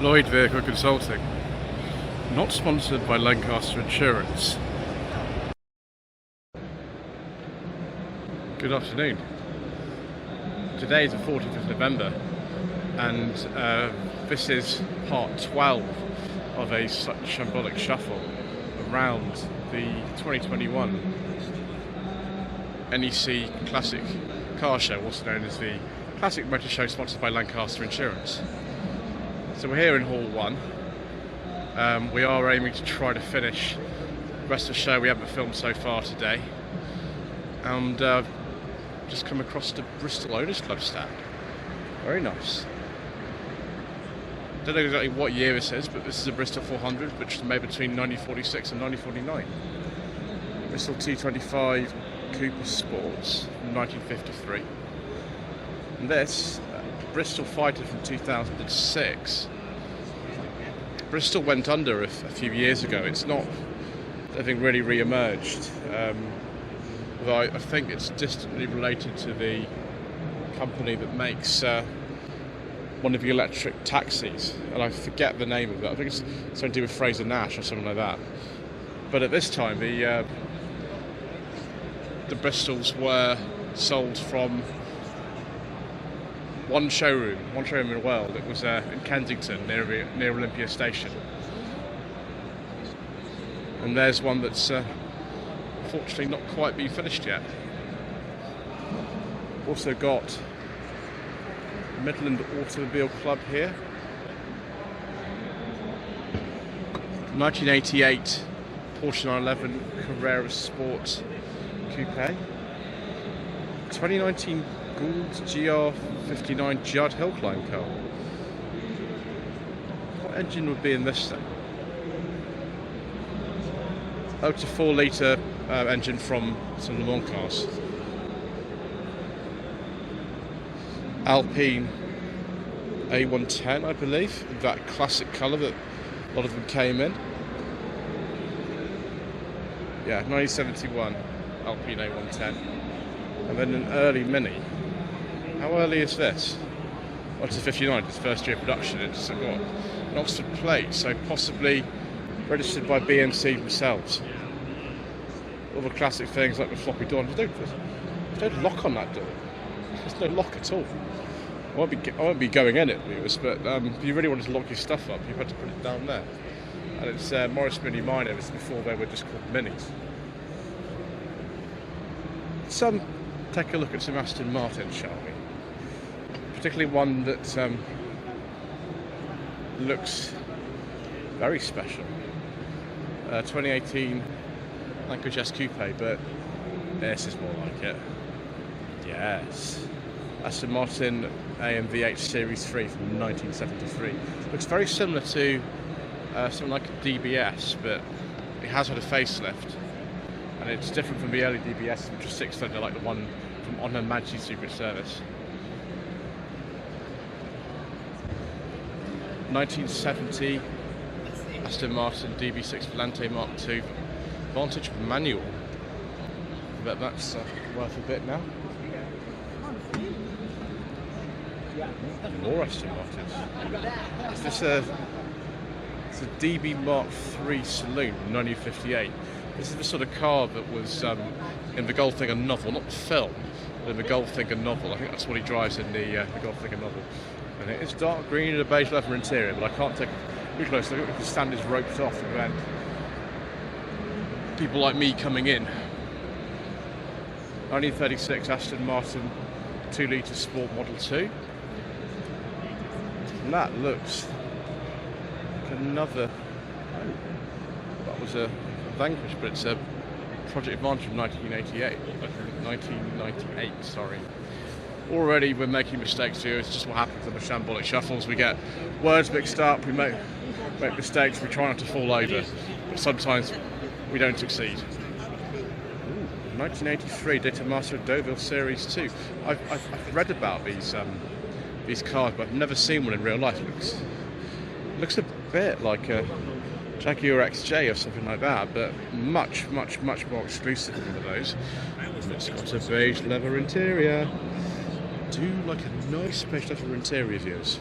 Lloyd Vehicle Consulting, not sponsored by Lancaster Insurance. Good afternoon. Today is the 14th of November and this is part 12 of a Shambolic shuffle around the 2021 NEC Classic Car Show, also known as the Classic Motor Show, sponsored by Lancaster Insurance. So we're here in Hall 1. We are aiming to try to finish the rest of the show we haven't filmed so far today. And just come across the Bristol Owners Club stand. Very nice. Don't know exactly what year this is, but this is a Bristol 400, which was made between 1946 and 1949. Bristol T25 Cooper Sports from 1953. And this, Bristol Fighter from 2006. Bristol went under a few years ago. It's not, I think, really re-emerged. Although I think it's distantly related to the company that makes one of the electric taxis, and I forget the name of it. I think it's something to do with Fraser Nash or something like that. But at this time, the Bristols were sold from one showroom in the world. It was in Kensington, near Olympia Station. And there's one that's unfortunately not quite been finished yet. Also got Midland Automobile Club here. 1988 Porsche 911 Carrera Sport Coupe. 2019 Gould GR59 Judd Hillclimb car. What engine would be in this thing? Oh, it's a 4-litre engine from some Le Mans cars. Alpine A110, I believe, that classic colour that a lot of them came in. Yeah, 1971 Alpine A110. And then an early Mini. How early is this? Well, it's a 59, it's first year production. It's got an Oxford plate, so possibly registered by BMC themselves. All the classic things like the floppy door. There's no lock on that door. There's no lock at all. I won't be going in it, viewers, but if you really wanted to lock your stuff up, you've had to put it down there. And it's Morris Mini Minors. Before they were just called Minis. Take a look at some Aston Martin, shall we? Particularly one that looks very special. 2018 Lancaster GSi Coupe, but this is more like it. Yes. Aston Martin AMV8 Series 3 from 1973. Looks very similar to something like a DBS, but it has had a facelift. And it's different from the early DBS, which was 6-cylinder, like the one from On Her Majesty's Secret Service. 1970 Aston Martin DB6 Volante Mark II Vantage manual. I bet that's worth a bit now. More Aston Martins. Is this it's a DB Mark III Saloon from 1958. This is the sort of car that was in the Goldfinger novel, not the film, but in the Goldfinger novel. I think that's what he drives in the Goldfinger novel. And it is dark green and a beige leather interior, but I can't take a too close look because the stand is roped off to prevent people like me coming in. 1936 Aston Martin 2-litre Sport Model 2. And that looks like another. That was a Vanquish, but it's a Project Advantage from 1998, sorry. Already we're making mistakes here. It's just what happens in the Shambolic shuffles. We get words mixed up, we make mistakes, we try not to fall over, but sometimes we don't succeed. Ooh, 1983 Data Master Deauville Series 2. I've read about these cars, but I've never seen one in real life. It looks a bit like a Jaguar XJ or something like that, but much more exclusive than one of those. It's got a beige leather interior. Do like a nice beige leather interior, viewers.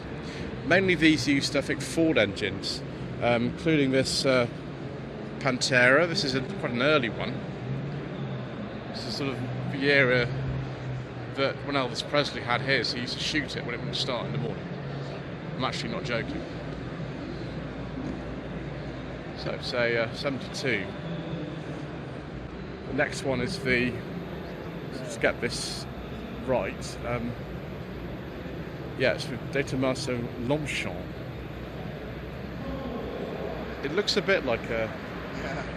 Mainly these used, I think, Ford engines, including this Pantera. This is quite an early one. This is sort of the era that when Elvis Presley had his, he used to shoot it when it wouldn't start in the morning. I'm actually not joking. So it's a 72. The next one is the, let's get this right, yeah, it's with De Tomaso Longchamp. It looks a bit like a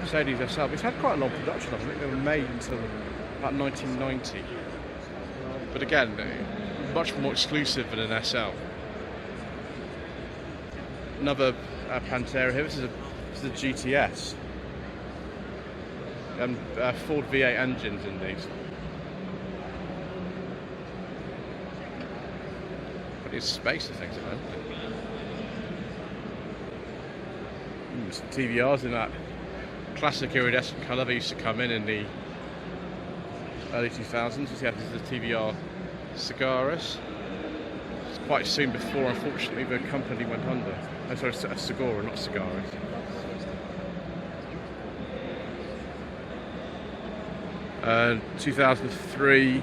Mercedes SL. It's had quite a long production of them. I think they were made until about 1990. But again, much more exclusive than an SL. Another Pantera here. This is a GTS. And Ford V8 engines in these. But it's space, I think, isn't it? Some TVRs in that classic iridescent colour. They used to come in the early 2000s. You see, this is the TVR Cigaris. It's quite soon before, unfortunately, the company went under. Oh, sorry, Segura, not Cigaris. Uh, 2003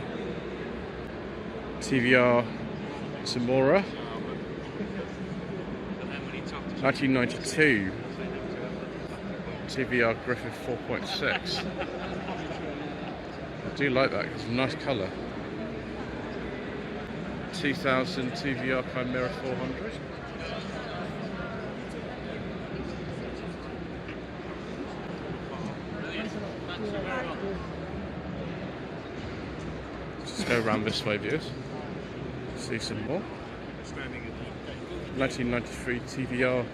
TVR Zamora. 1992 TVR Griffin 4.6. I do like that, it's a nice colour. 2000 TVR Chimera 400. Let's go around this way, viewers. See some more. 1993 TVR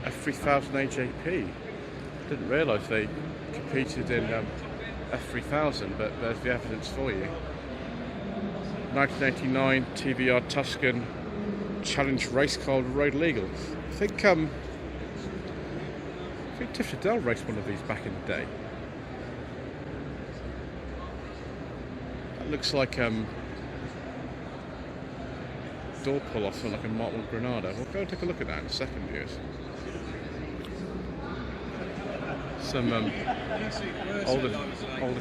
F3000 AJP. Didn't realise they competed in F3000, but there's the evidence for you. 1989 TVR Tuscan Challenge Race Car Road Legal. I think Tiff Liddell raced one of these back in the day. That looks like door pull off on like a Mark 1 Granada. We'll go and take a look at that in a second, viewers. Some older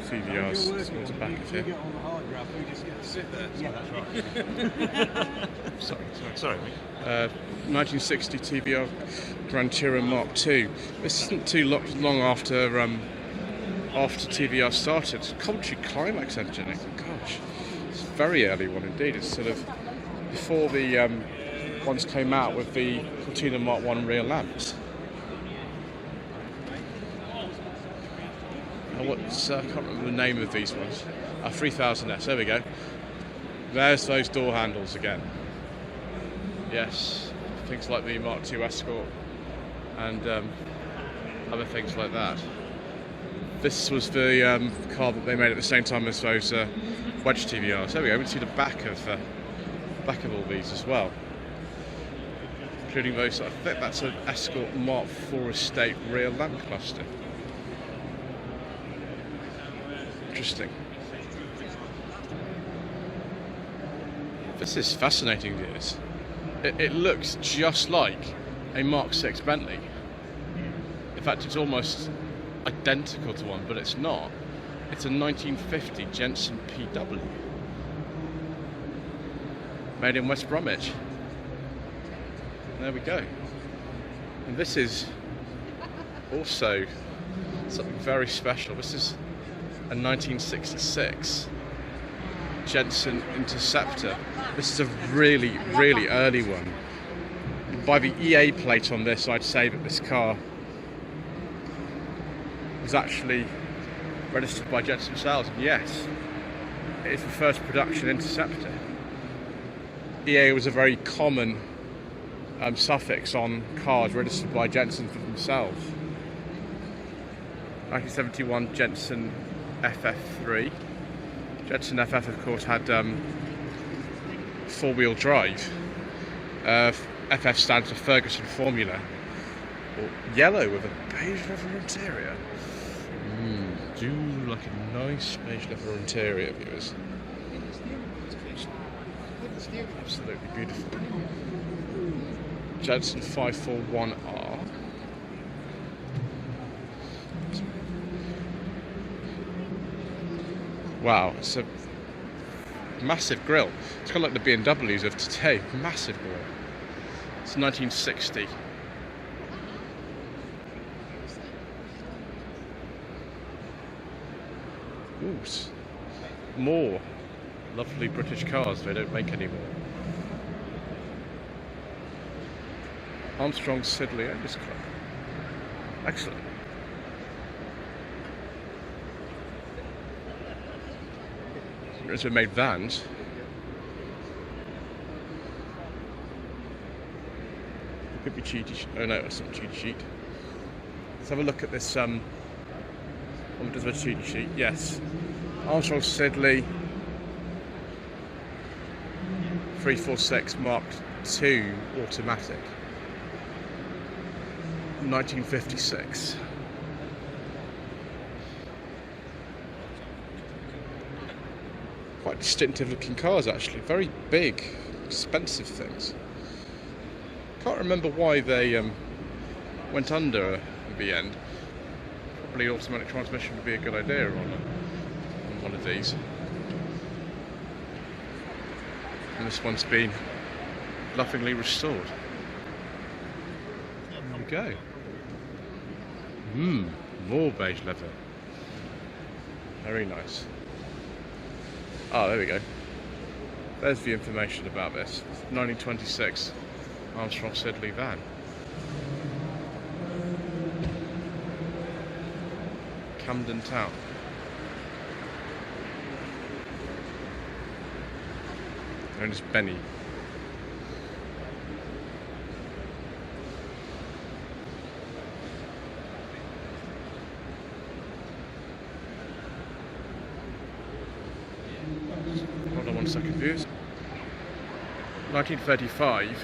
TVRs towards the back of here. Sorry. 1960 TVR Grand Tourer Mark II. This isn't too long after TVR started. Coventry Climax engine. Gosh, it's a very early one indeed. It's sort of before the ones came out with the Cortina Mark I rear lamps. I can't remember the name of these ones. 3000S, there we go. There's those door handles again. Yes, things like the Mark II Escort and other things like that. This was the car that they made at the same time as those wedge TVRs. There we go, we can see the back of all these as well. Including those, I think that's an Escort Mark IV Estate rear lamp cluster. Interesting. This is fascinating, viewers. It looks just like a Mark VI Bentley. In fact, it's almost identical to one, but it's not. It's a 1950 Jensen PW. Made in West Bromwich. There we go. And this is also something very special. This is a 1966 Jensen Interceptor. This is a really, really early one. By the EA plate on this, I'd say that this car was actually registered by Jensen themselves. And yes, it is the first production Interceptor. EA was a very common suffix on cars registered by Jensen for themselves. 1971 Jensen FF3. Jensen FF, of course, had four-wheel drive. FF stands for Ferguson Formula. Yellow with a beige leather interior. Do like a nice beige leather interior, viewers. Absolutely beautiful. Jensen 541R. Wow, it's a massive grille. It's kind of like the BMWs of today. Massive grille. It's 1960. Ooh, more lovely British cars they don't make anymore. Armstrong-Siddeley Owners Club. Excellent. As we made vans. It could be cheaty. Oh no, it's not cheaty sheet. Let's have a look at this. What does a cheaty sheet? Yes. Armstrong-Siddeley 346 Mark II Automatic. 1956. Quite distinctive looking cars actually, very big, expensive things. Can't remember why they went under in the end. Probably automatic transmission would be a good idea on one of these. And this one's been lovingly restored. There we go. More beige leather. Very nice. Oh, there we go. There's the information about this. 1926 Armstrong-Siddeley van. Camden Town. Known as Benny. Hold on 1 second, viewers. 1935,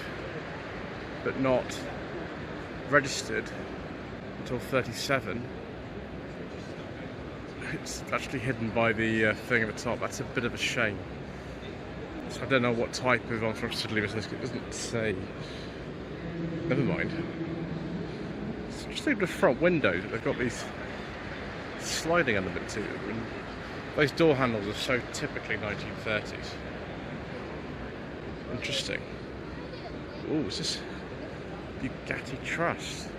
but not registered until 37. It's actually hidden by the thing at the top. That's a bit of a shame. So I don't know what type of Armstrong-Siddeley this is. It doesn't say. Never mind. It's just the front windows. They've got these sliding element to them. And those door handles are so typically 1930s. Interesting. Oh, is this Bugatti Trust?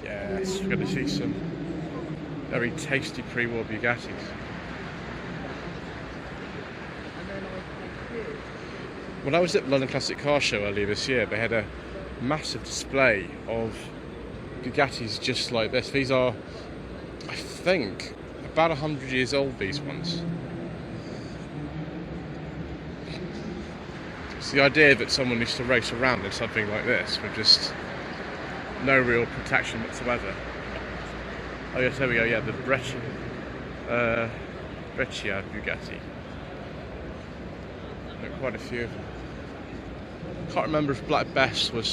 Yes, we're going to see some very tasty pre-war Bugattis. When I was at the London Classic Car Show earlier this year, they had a massive display of Bugattis just like this. These are, I think, about 100 years old, these ones. It's the idea that someone used to race around in something like this with just no real protection whatsoever. Oh yes, there we go, yeah, the Breccia Bugatti. There are quite a few of them. Can't remember if Black Bess was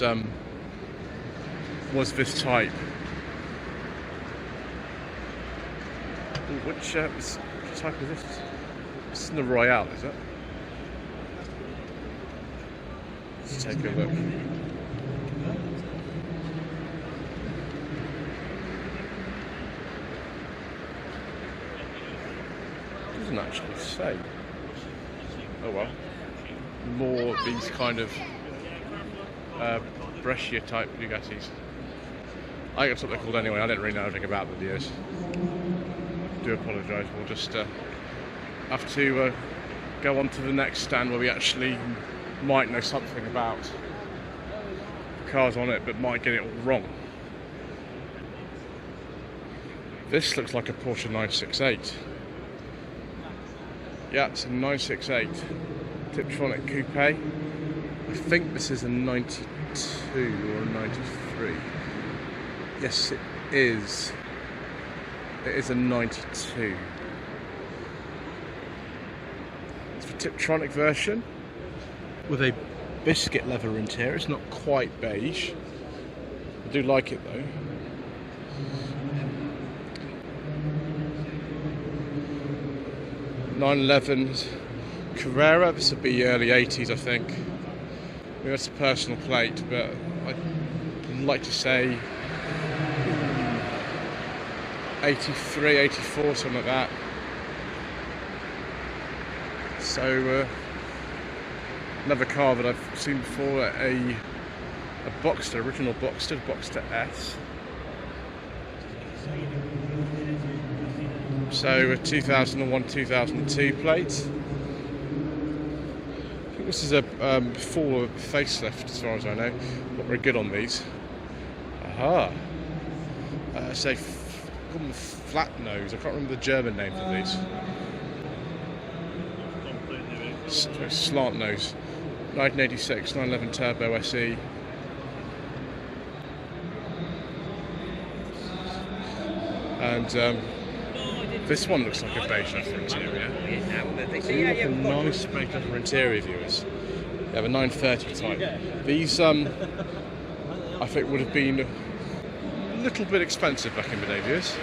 this type. Ooh, which type is this? This is the Royale, is it? Let's take a look. Doesn't actually say. Oh well. More these kind of Brescia type Bugattis. I think that's what they're called anyway. I don't really know anything about them years. Do apologise. We'll just have to go on to the next stand where we actually might know something about the cars on it, but might get it all wrong. This looks like a Porsche 968. Yeah, it's a 968 Tiptronic Coupe. I think this is a 92 or a 93. Yes, it is. It is a 92. It's the Tiptronic version with a biscuit leather interior. It's not quite beige. I do like it though. (911) Carrera. This would be early 80s, I think. Maybe that's a personal plate, but I'd like to say 83, 84, something like that. So another car that I've seen before, a Boxster, original Boxster S. So a 2001, 2002 plate. I think this is a full facelift as far as I know. Not very good on these. Aha. Say, call them flat nose. I can't remember the German name for these. Slant nose. 1986, 911 Turbo SE. And this one looks like a beige leather interior. Like a nice beige leather interior, viewers. They have a 930 type. These, I think, would have been a little bit expensive back in the day, viewers.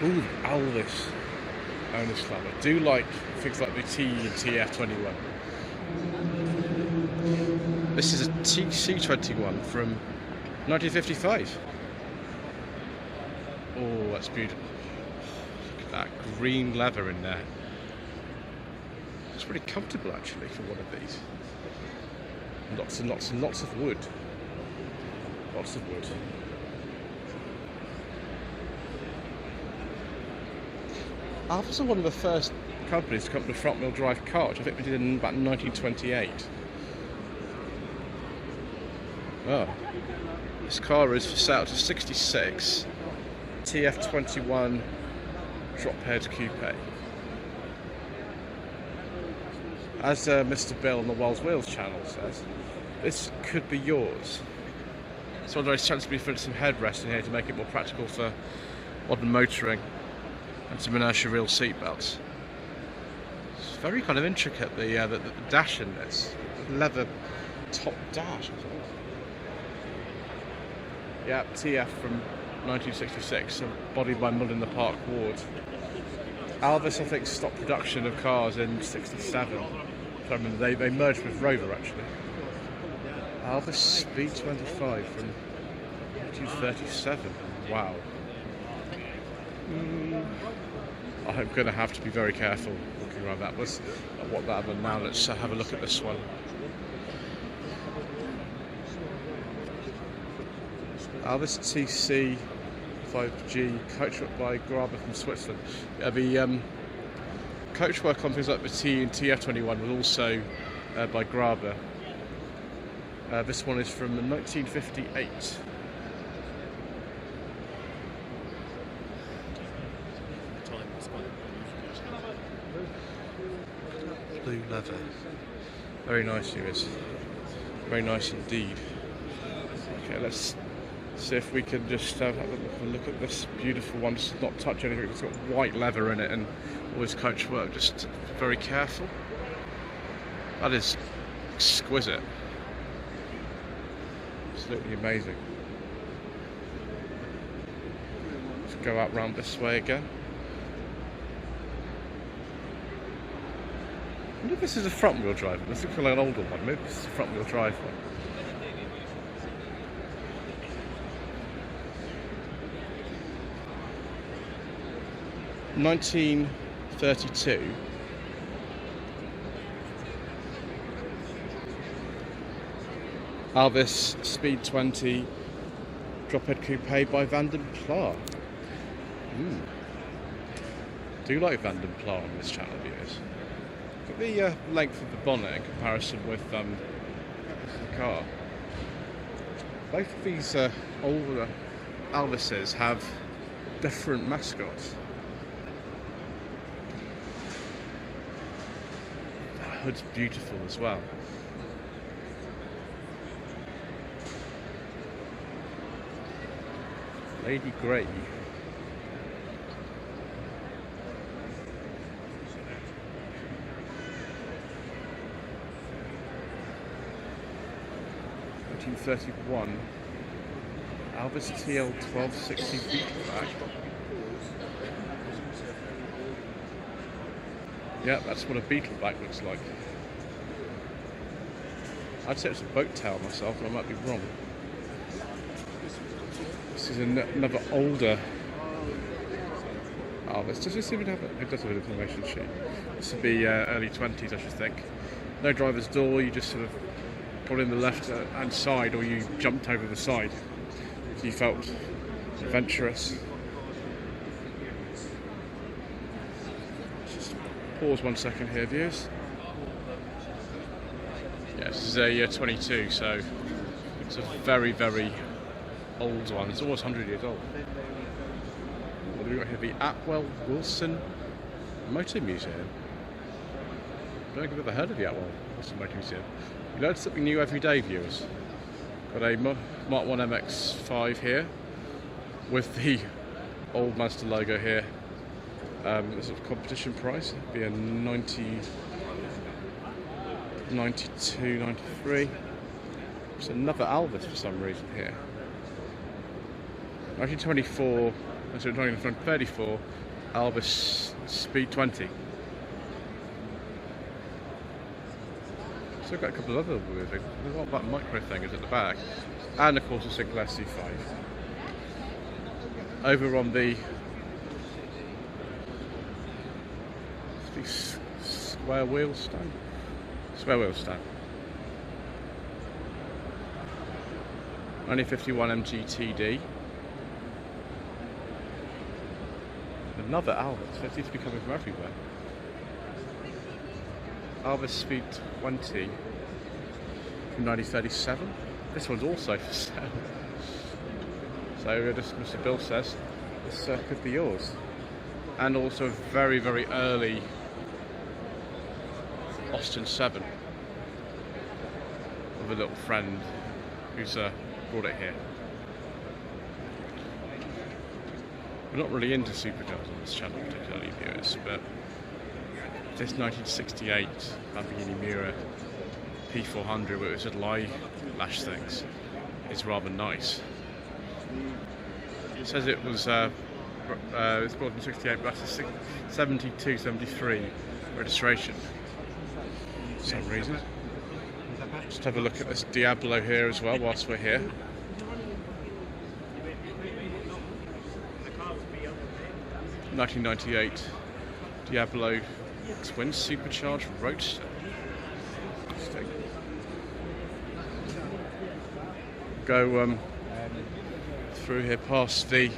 Ooh, Alvis Owners Club. I do like things like the T and TF21. This is a TC21 from 1955. Oh, that's beautiful. Look at that green leather in there. It's pretty comfortable actually for one of these. Lots and lots and lots of wood. Lots of wood. Alvis are one of the first companies to come up with a front wheel drive car, which I think we did in about 1928. Oh. This car is for sale to 66. TF21 drop head coupe. As Mr. Bill on the Wells Wheels channel says, this could be yours. So there's a chance to be fitted some headrest in here to make it more practical for modern motoring, and some inertia reel seat belts. It's very kind of intricate, the dash in this leather top dash. Yeah, TF from 1966, bodied by Mull in the Park Ward. Alvis, I think, stopped production of cars in '67. I remember they merged with Rover actually. Alvis Speed 25 from 1937. Wow. I'm going to have to be very careful looking around that. Let's what that. But now let's have a look at this one. Alvis TC 5G coachwork by Graber from Switzerland. The coachwork on things like the T and TF21 was also by Graber. This one is from 1958. Blue leather. Very nice, it is. Very nice indeed. Okay, let's see if we can just have a look at this beautiful one. Just not touch anything. It's got white leather in it and all this coach work. Just very careful. That is exquisite. Absolutely amazing. Let's go out round this way again. I wonder if this is a front wheel drive. This looks like an older one. Maybe this is a front wheel drive one. (1932). Alvis Speed 20 drop-head coupe by Vanden Plas. Do like Vanden Plas on this channel, viewers. Look at the length of the bonnet in comparison with the car. Both of these older Alvises have different mascots. The hood's beautiful as well. Lady Grey. (1931) Alvis TL 1260 Beetleback. Yeah, that's what a Beetleback looks like. I'd say it's a boat tail myself, but I might be wrong. This is another older Alvis. Does this even have it does have an information sheet. This would be early 20s, I should think. No driver's door, you just sort of got in the left hand side, or you jumped over the side if you felt adventurous. Just pause 1 second here, viewers. Yeah, this is a 22, so it's a very, very old one. It's almost 100 years old. What have we got here? The Atwell Wilson Motor Museum. I don't think I've ever heard of the Atwell Wilson Motor Museum. You learn something new every day, viewers. Got a Mark 1 MX-5 here with the old Mazda logo here. The sort of competition price would be a 92, 93. There's another Alvis for some reason here. 1924, 1934 Alvis Speed 20. So I've got a couple of other weird things. There's all that micro thing is at the back. And of course a Sinclair C5. Over on the square wheel stand. Square wheel stand. 1951 MGTD. Another Alvis. They seem to be coming from everywhere. Alvis Speed 20 from 1937. This one's also for sale. So just Mr. Bill says this could be yours. And also a very, very early Austin 7 with a little friend who's brought it here. We're not really into supercars on this channel particularly, viewers, but this 1968 Lamborghini Miura P400 with its little eyelash things is rather nice. It says it was it's bought in 68, but that's a 72, 73 registration for some reason. Just have a look at this Diablo here as well whilst we're here. (1998) Diablo twin supercharged roadster. Go through here past the,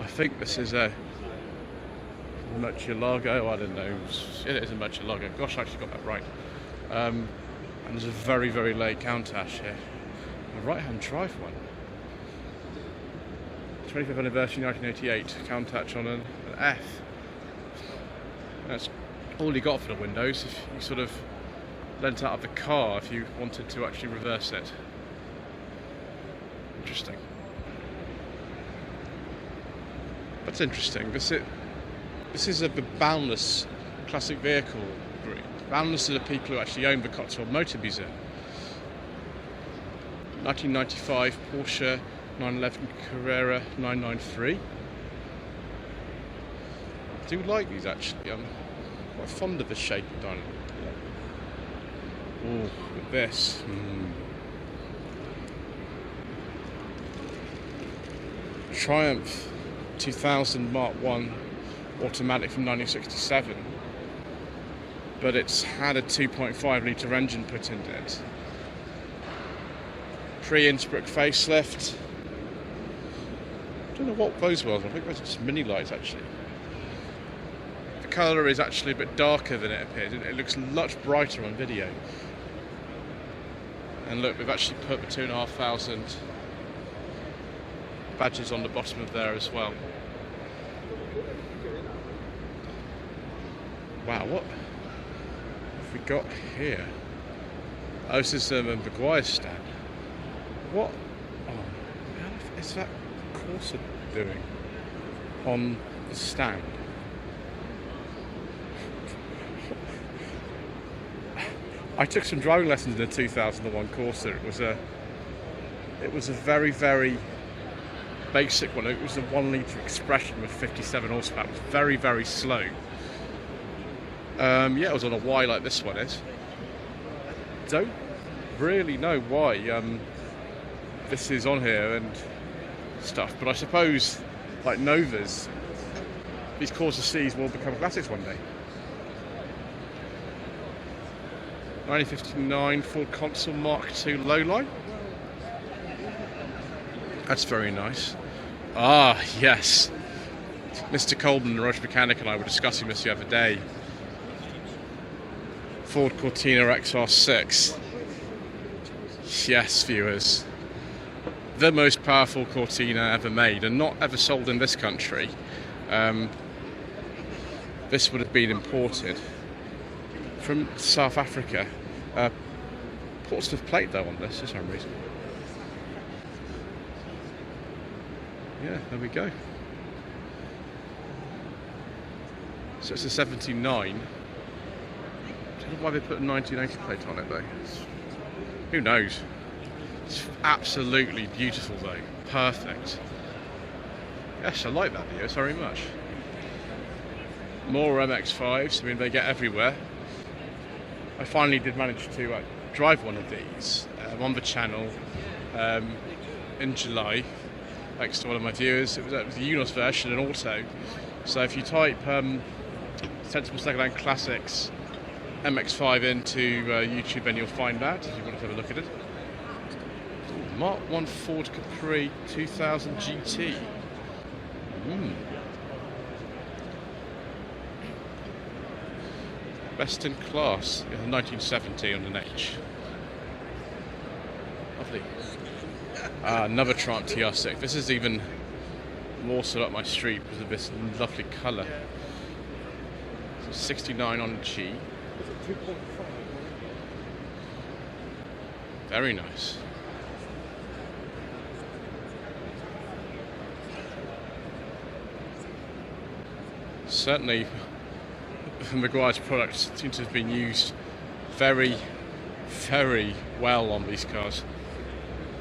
I think this is a Murcielago, I don't know, it is a Murcielago, gosh I actually got that right. And there's a very, very late Countach here, a right hand drive one. 25th anniversary 1988, Countach on an F. That's all you got for the windows if you sort of leant out of the car if you wanted to actually reverse it. Interesting. That's interesting. This is a boundless classic vehicle group. Boundless are the people who actually own the Cotswold Motor Museum. 1995 Porsche 911 Carrera 993. I do like these actually. I'm quite fond of the shape of them. Oh, look at this. Triumph 2000 Mark 1 automatic from 1967, but it's had a 2.5 litre engine put into it. Pre-Innsbruck facelift. I don't know what those were. I think those are just mini lights actually. The colour is actually a bit darker than it appears. It looks much brighter on video. And look, we've actually put the 2,500 badges on the bottom of there as well. Wow, what have we got here? Oh, this is the Bugattis stand. What is that Corsa doing on the stand? I took some driving lessons in the 2001 Corsa. It was a very, very basic one. It was a 1 litre expression with 57 horsepower. It was very, very slow. Yeah, it was on a Y like this one is. Don't really know why this is on here and stuff, but I suppose, like Novas, these Corsa Cs will become classics one day. 1959 Ford Console Mark II lowline. That's very nice. Ah, yes. Mr. Coleman, the Roger Mechanic, and I were discussing this the other day. Ford Cortina XR6. Yes, viewers. The most powerful Cortina ever made, and not ever sold in this country. This would have been imported from South Africa. Portsmouth plate though on this for some reason. Yeah, there we go. So it's a 79. I don't know why they put a 1980 plate on it though. Who knows? It's absolutely beautiful though. Perfect. Yes, I like that video very much. More MX-5s, I mean they get everywhere. I finally did manage to drive one of these on the channel in July, thanks to one of my viewers. It was the Unos version, an auto. So if you type Sensible Secondhand Classics MX-5 into YouTube, then you'll find that if you want to have a look at it. Ooh, Mark 1 Ford Capri 2000 GT. Best in class, yeah, 1970 on an H. Lovely. Another Triumph TR6. This is even more so up my street because of this lovely colour. So 69 on G. Very nice. Certainly, Maguire's products seem to have been used very, very well on these cars.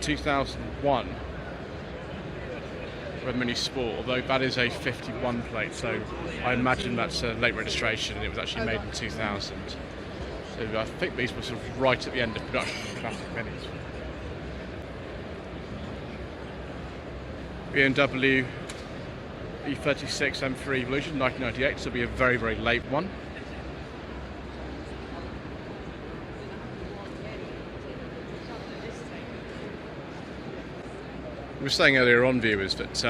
2001 Red Mini Sport, although that is a 51 plate, so I imagine that's a late registration and it was actually made in 2000. So I think these were sort of right at the end of production of classic minis. BMW E36 M3 Evolution 1998, so it'll be a very, very late one. We were saying earlier on, viewers, that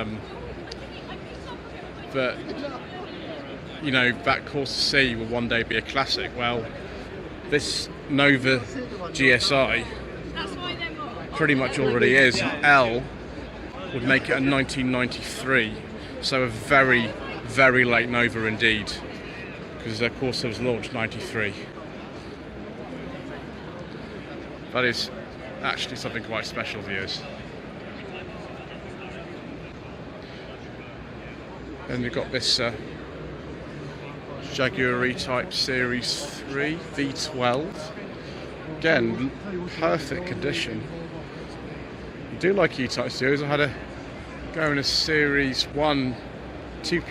you know, that Corsa C will one day be a classic. Well, this Nova GSi pretty much already is. L would make it a 1993. So a very, very late Nova indeed, because their Corsa was launched 93. That is actually something quite special, viewers. Then we've got this Jaguar E-Type Series 3 V12. Again, perfect condition. I do like E-Type series. I had a go in a Series 1 2+2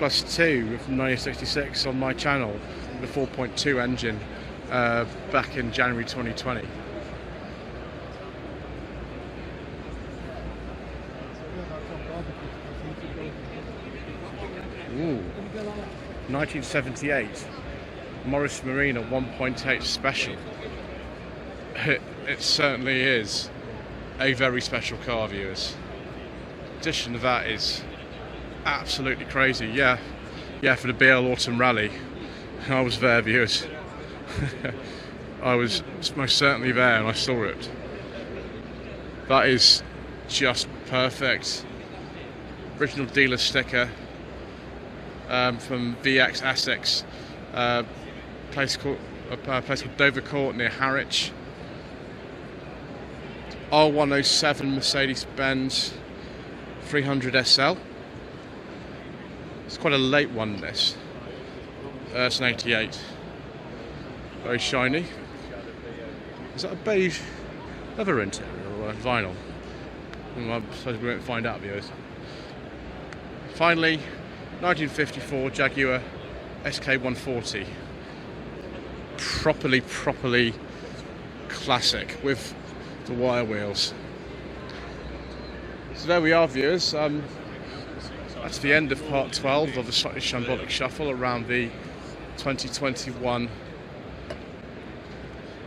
with 1966 on my channel with a 4.2 engine back in January 2020. Ooh, 1978 Morris Marina 1.8 Special. It certainly is a very special car, viewers. Addition to that is absolutely crazy. Yeah, for the BL Autumn Rally, I was there, viewers. I was most certainly there and I saw it. That is just perfect. Original dealer sticker from VX Essex, place called Dover Court near Harwich. R107 Mercedes-Benz 300 SL. It's quite a late one, this. It's an 88. Very shiny. Is that a beige leather interior or vinyl? I suppose we won't find out, viewers. Finally, 1954 Jaguar SK140. Properly classic, with the wire wheels. So there we are, viewers. That's the end of part 12 of the slightly shambolic shuffle around the 2021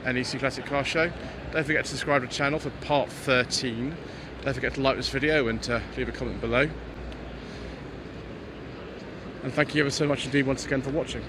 NEC Classic Car Show. Don't forget to subscribe to the channel for part 13. Don't forget to like this video and to leave a comment below. And thank you ever so much indeed once again for watching.